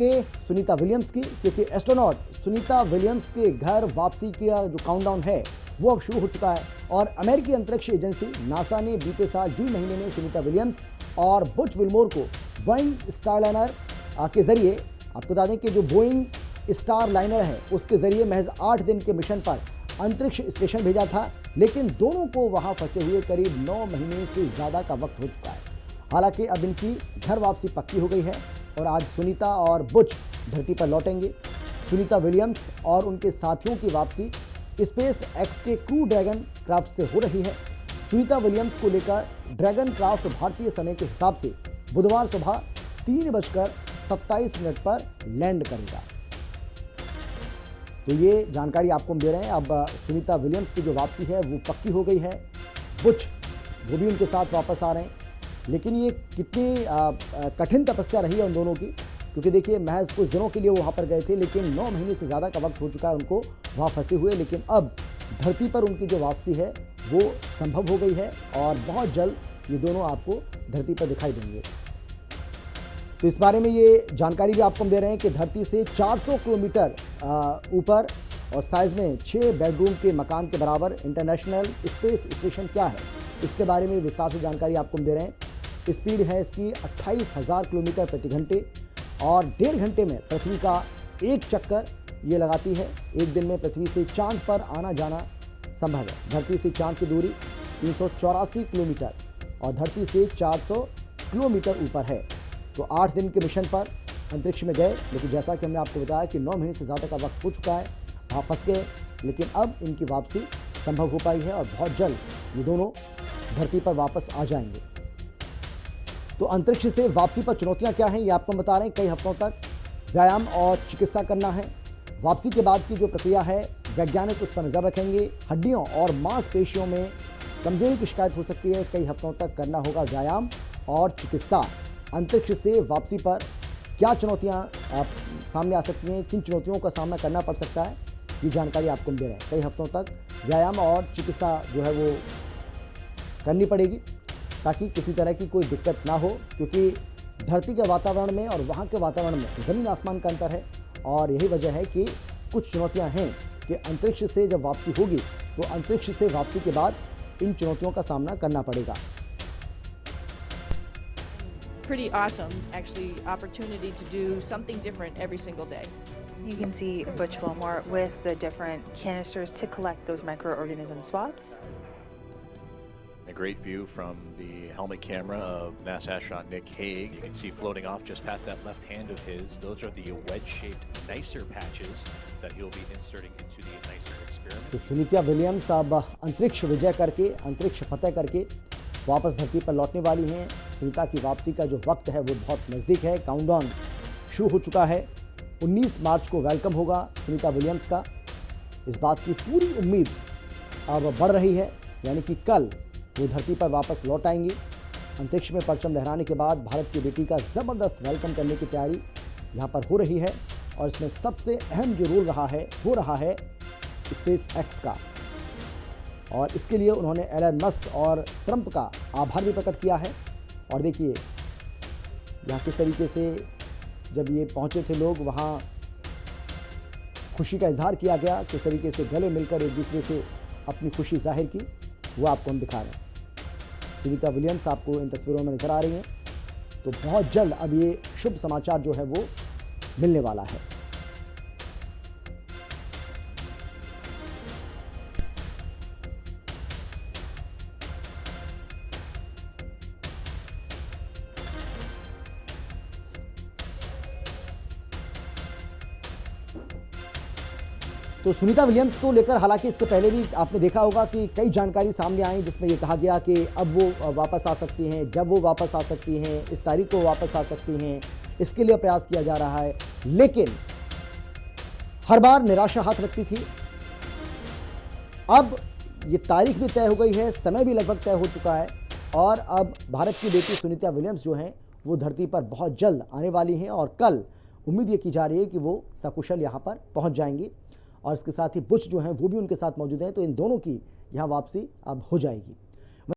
के सुनीता विलियम्स की, क्योंकि एस्ट्रोनॉट सुनीता विलियम्स के घर वापसी का जो काउंटडाउन है वो अब शुरू हो चुका है। और अमेरिकी अंतरिक्ष एजेंसी नासा ने बीते साल जून महीने में सुनीता विलियम्स और बुच विल्मोर को बोइंग स्टारलाइनर के जरिए, आपको बता दें कि जो बोइंग स्टारलाइनर है उसके जरिए महज 8 दिन के मिशन पर अंतरिक्ष स्टेशन भेजा था, लेकिन दोनों को वहां फंसे हुए करीब 9 महीने से ज़्यादा का वक्त हो चुका है। हालांकि अब इनकी घर वापसी पक्की हो गई है और आज सुनीता और बुच धरती पर लौटेंगे। सुनीता विलियम्स और उनके साथियों की वापसी स्पेस एक्स के क्रू ड्रैगन क्राफ्ट से हो रही है। सुनीता विलियम्स को लेकर ड्रैगन क्राफ्ट भारतीय समय के हिसाब से बुधवार सुबह 3:27 पर लैंड करेगा। तो ये जानकारी आपको हम दे रहे हैं। अब सुनीता विलियम्स की जो वापसी है वो पक्की हो गई है। बुच वो भी उनके साथ वापस आ रहे हैं। लेकिन ये कितनी कठिन तपस्या रही है उन दोनों की, क्योंकि देखिए महज कुछ दिनों के लिए वो वहाँ पर गए थे, लेकिन 9 महीने से ज़्यादा का वक्त हो चुका है उनको वहाँ फंसे हुए। लेकिन अब धरती पर उनकी जो वापसी है वो संभव हो गई है और बहुत जल्द ये दोनों आपको धरती पर दिखाई देंगे। तो इस बारे में ये जानकारी भी आपको हम दे रहे हैं कि धरती से 400 किलोमीटर ऊपर और साइज में 6 बेडरूम के मकान के बराबर इंटरनेशनल स्पेस स्टेशन क्या है, इसके बारे में विस्तार से जानकारी आपको हम दे रहे हैं। स्पीड है इसकी 28,000 किलोमीटर प्रति घंटे और 1.5 घंटे में पृथ्वी का एक चक्कर ये लगाती है। एक दिन में पृथ्वी से चांद पर आना जाना संभव है। धरती से चांद की दूरी 384 किलोमीटर और धरती से 400 किलोमीटर ऊपर है। तो 8 दिन के मिशन पर अंतरिक्ष में गए, लेकिन जैसा कि हमने आपको बताया कि 9 महीने से ज़्यादा का वक्त हो चुका है, वहाँ फंस गए। लेकिन अब इनकी वापसी संभव हो पाई है और बहुत जल्द ये दोनों धरती पर वापस आ जाएंगे। तो अंतरिक्ष से वापसी पर चुनौतियां क्या हैं ये आपको बता रहे हैं। कई हफ्तों तक व्यायाम और चिकित्सा करना है। वापसी के बाद की जो प्रक्रिया है वैज्ञानिक उस पर नज़र रखेंगे। हड्डियों और मांसपेशियों में कमजोरी की शिकायत हो सकती है। कई हफ्तों तक करना होगा व्यायाम और चिकित्सा। अंतरिक्ष से वापसी पर क्या चुनौतियां सामने आ सकती हैं, किन चुनौतियों का सामना करना पड़ सकता है, ये जानकारी आपको दे रहे हैं। कई हफ्तों तक व्यायाम और चिकित्सा जो है वो करनी पड़ेगी ताकि किसी तरह की कोई दिक्कत ना हो, क्योंकि धरती के वातावरण में और वहाँ के वातावरण में ज़मीन आसमान का अंतर है। और यही वजह है कि कुछ चुनौतियाँ हैं कि अंतरिक्ष से जब वापसी होगी तो अंतरिक्ष से वापसी के बाद इन चुनौतियों का सामना करना पड़ेगा। Pretty awesome, actually, opportunity to do something different every single day. You can see Butch Wilmore with the different canisters to collect those microorganism swabs. A great view from the helmet camera of NASA astronaut Nick Hague. You can see floating off just past that left hand of his. Those are the wedge-shaped NICER patches that he'll be inserting into the NICER experiment. तो Sunita Williams अब अंतरिक्ष विजय करके, अंतरिक्ष फतेह करके वापस धरती पर लौटने वाली हैं। सुनीता की वापसी का जो वक्त है वो बहुत नज़दीक है। काउंटडाउन शुरू हो चुका है। 19 मार्च को वेलकम होगा सुनीता विलियम्स का। इस बात की पूरी उम्मीद अब बढ़ रही है, यानी कि कल वो धरती पर वापस लौट आएंगी। अंतरिक्ष में परचम लहराने के बाद भारत की बेटी का ज़बरदस्त वेलकम करने की तैयारी यहाँ पर हो रही है और इसमें सबसे अहम जो रोल रहा है स्पेस एक्स का। और इसके लिए उन्होंने एलन मस्क और ट्रंप का आभार भी प्रकट किया है। और देखिए यहाँ किस तरीके से जब ये पहुँचे थे लोग, वहाँ खुशी का इजहार किया गया, किस तरीके से गले मिलकर एक दूसरे से अपनी खुशी जाहिर की, वो आपको हम दिखा रहे हैं। सुनीता विलियम्स आपको इन तस्वीरों में नजर आ रही हैं। तो बहुत जल्द अब ये शुभ समाचार जो है वो मिलने वाला है। तो सुनीता विलियम्स को लेकर हालांकि इसके पहले भी आपने देखा होगा कि कई जानकारी सामने आई जिसमें ये कहा गया कि अब वो वापस आ सकती हैं, जब वो वापस आ सकती हैं, इस तारीख को वापस आ सकती हैं, इसके लिए प्रयास किया जा रहा है। लेकिन हर बार निराशा हाथ रखती थी। अब ये तारीख भी तय हो गई है, समय भी लगभग तय हो चुका है और अब भारत की बेटी सुनीता विलियम्स जो हैं वो धरती पर बहुत जल्द आने वाली हैं और कल उम्मीद ये की जा रही है कि वो सकुशल यहाँ पर पहुँच जाएंगी। और इसके साथ ही बुच जो हैं वो भी उनके साथ मौजूद हैं। तो इन दोनों की यहाँ वापसी अब हो जाएगी।